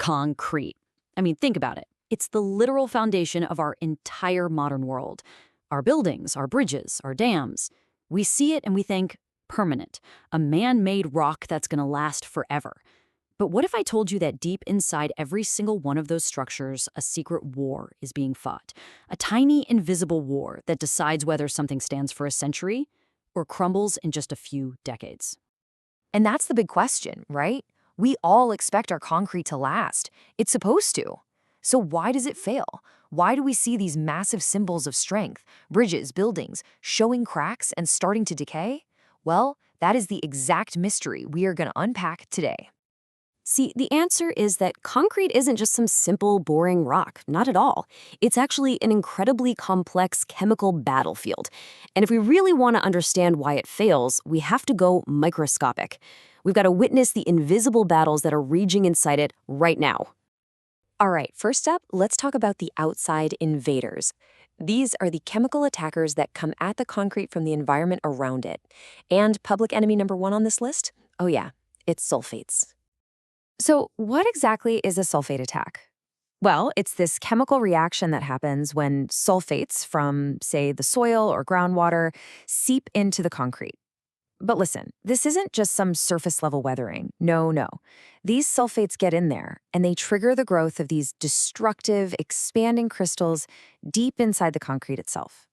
Concrete. I mean, think about it. It's the literal foundation of our entire modern world. Our buildings, our bridges, our dams. We see it and we think, permanent, a man-made rock that's going to last forever. But what if I told you that deep inside every single one of those structures, a secret war is being fought? A tiny, invisible war that decides whether something stands for a century or crumbles in just a few decades. And that's the big question, right? We all expect our concrete to last. It's supposed to. So why does it fail? Why do we see these massive symbols of strength, bridges, buildings, showing cracks and starting to decay? Well, that is the exact mystery we are going to unpack today. See, the answer is that concrete isn't just some simple, boring rock. Not at all. It's actually an incredibly complex chemical battlefield. And if we really want to understand why it fails, we have to go microscopic. We've got to witness the invisible battles that are raging inside it right now. All right, first up, let's talk about the outside invaders. These are the chemical attackers that come at the concrete from the environment around it. And public enemy number one on this list? Oh yeah, it's sulfates. So what exactly is a sulfate attack? Well, it's this chemical reaction that happens when sulfates from, say, the soil or groundwater seep into the concrete. But listen, this isn't just some surface-level weathering. No, no. These sulfates get in there, and they trigger the growth of these destructive, expanding crystals deep inside the concrete itself.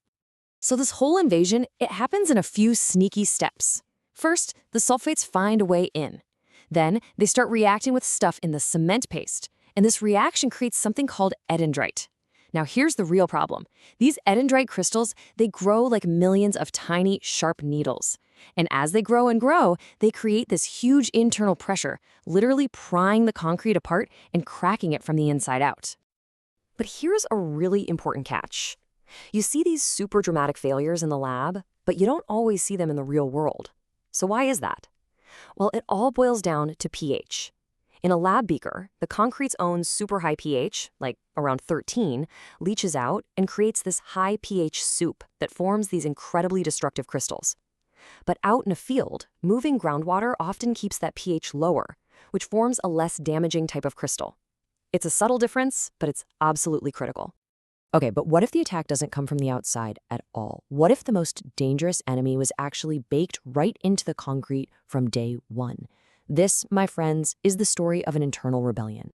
So this whole invasion, it happens in a few sneaky steps. First, the sulfates find a way in. Then, they start reacting with stuff in the cement paste, and this reaction creates something called edendrite. Now, here's the real problem. These edendrite crystals, they grow like millions of tiny, sharp needles. And as they grow and grow, they create this huge internal pressure, literally prying the concrete apart and cracking it from the inside out. But here's a really important catch. You see these super dramatic failures in the lab, but you don't always see them in the real world. So why is that? Well, it all boils down to pH. In a lab beaker, the concrete's own super high pH, like around 13, leaches out and creates this high pH soup that forms these incredibly destructive crystals. But out in a field, moving groundwater often keeps that pH lower, which forms a less damaging type of crystal. It's a subtle difference, but it's absolutely critical. Okay, but what if the attack doesn't come from the outside at all? What if the most dangerous enemy was actually baked right into the concrete from day one? This, my friends, is the story of an internal rebellion.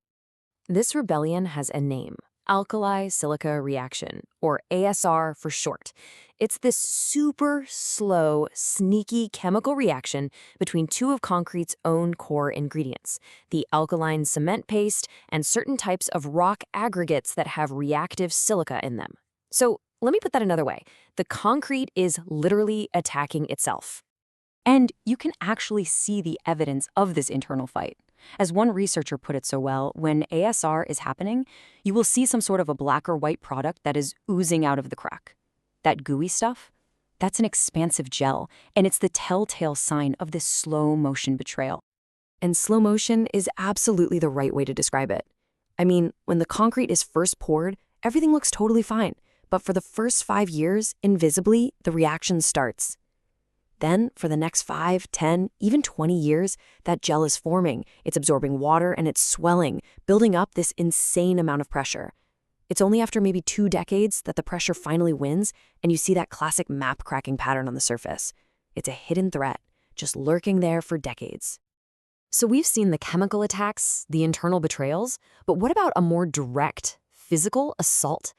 This rebellion has a name, alkali silica reaction, or ASR for short. It's this super slow, sneaky chemical reaction between two of concrete's own core ingredients, the alkaline cement paste and certain types of rock aggregates that have reactive silica in them. So let me put that another way. The concrete is literally attacking itself. And you can actually see the evidence of this internal fight. As one researcher put it so well, when ASR is happening, you will see some sort of a black or white product that is oozing out of the crack. That gooey stuff, that's an expansive gel, and it's the telltale sign of this slow motion betrayal. And slow motion is absolutely the right way to describe it. I mean, when the concrete is first poured, everything looks totally fine. But for the first 5 years, invisibly, the reaction starts. Then, for the next 5, 10, even 20 years, that gel is forming, it's absorbing water, and it's swelling, building up this insane amount of pressure. It's only after maybe 2 decades that the pressure finally wins, and you see that classic map cracking pattern on the surface. It's a hidden threat, just lurking there for decades. So we've seen the chemical attacks, the internal betrayals, but what about a more direct, physical assault?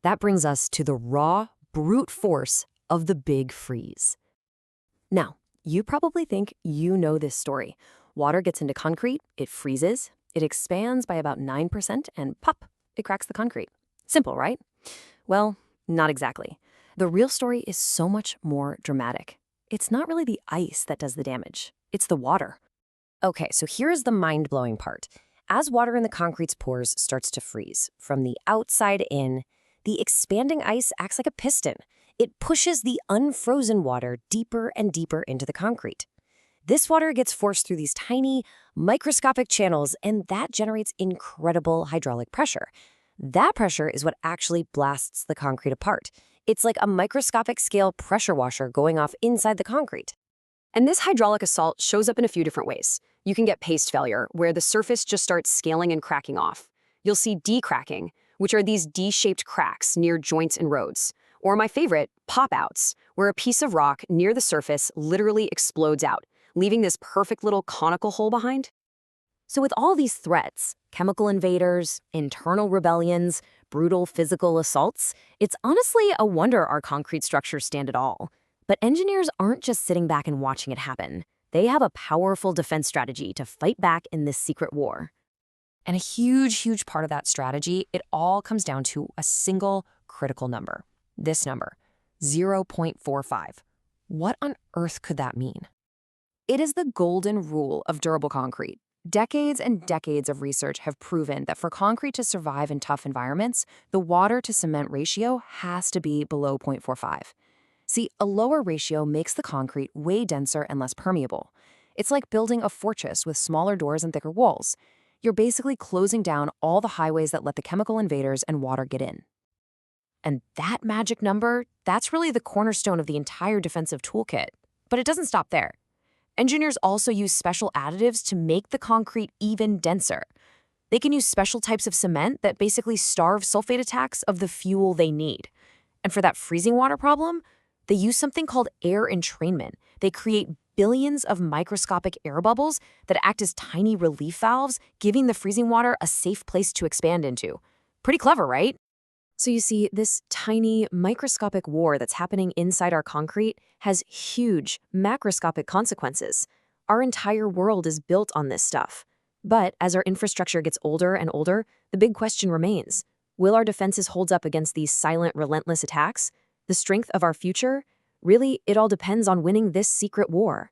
That brings us to the raw, brute force of the Big Freeze. Now, you probably think you know this story. Water gets into concrete, it freezes, it expands by about 9%, and pop, it cracks the concrete. Simple, right? Well, not exactly. The real story is so much more dramatic. It's not really the ice that does the damage. It's the water. Okay, so here's the mind-blowing part. As water in the concrete's pores starts to freeze, from the outside in, the expanding ice acts like a piston. It pushes the unfrozen water deeper and deeper into the concrete. This water gets forced through these tiny, microscopic channels, and that generates incredible hydraulic pressure. That pressure is what actually blasts the concrete apart. It's like a microscopic scale pressure washer going off inside the concrete. And this hydraulic assault shows up in a few different ways. You can get paste failure, where the surface just starts scaling and cracking off. You'll see decracking, which are these D-shaped cracks near joints and roads. Or my favorite, pop-outs, where a piece of rock near the surface literally explodes out, leaving this perfect little conical hole behind. So with all these threats, chemical invaders, internal rebellions, brutal physical assaults, it's honestly a wonder our concrete structures stand at all. But engineers aren't just sitting back and watching it happen. They have a powerful defense strategy to fight back in this secret war. And a huge part of that strategy, it all comes down to a single critical number. This number, 0.45. What on earth could that mean? It is the golden rule of durable concrete. Decades and decades of research have proven that for concrete to survive in tough environments, the water-to-cement ratio has to be below 0.45. See, a lower ratio makes the concrete way denser and less permeable. It's like building a fortress with smaller doors and thicker walls. You're basically closing down all the highways that let the chemical invaders and water get in. And that magic number, that's really the cornerstone of the entire defensive toolkit. But it doesn't stop there. Engineers also use special additives to make the concrete even denser. They can use special types of cement that basically starve sulfate attacks of the fuel they need. And for that freezing water problem, they use something called air entrainment. They create billions of microscopic air bubbles that act as tiny relief valves, giving the freezing water a safe place to expand into. Pretty clever, right? So you see, this tiny microscopic war that's happening inside our concrete has huge macroscopic consequences. Our entire world is built on this stuff. But as our infrastructure gets older and older, the big question remains. Will our defenses hold up against these silent, relentless attacks? The strength of our future? Really, it all depends on winning this secret war.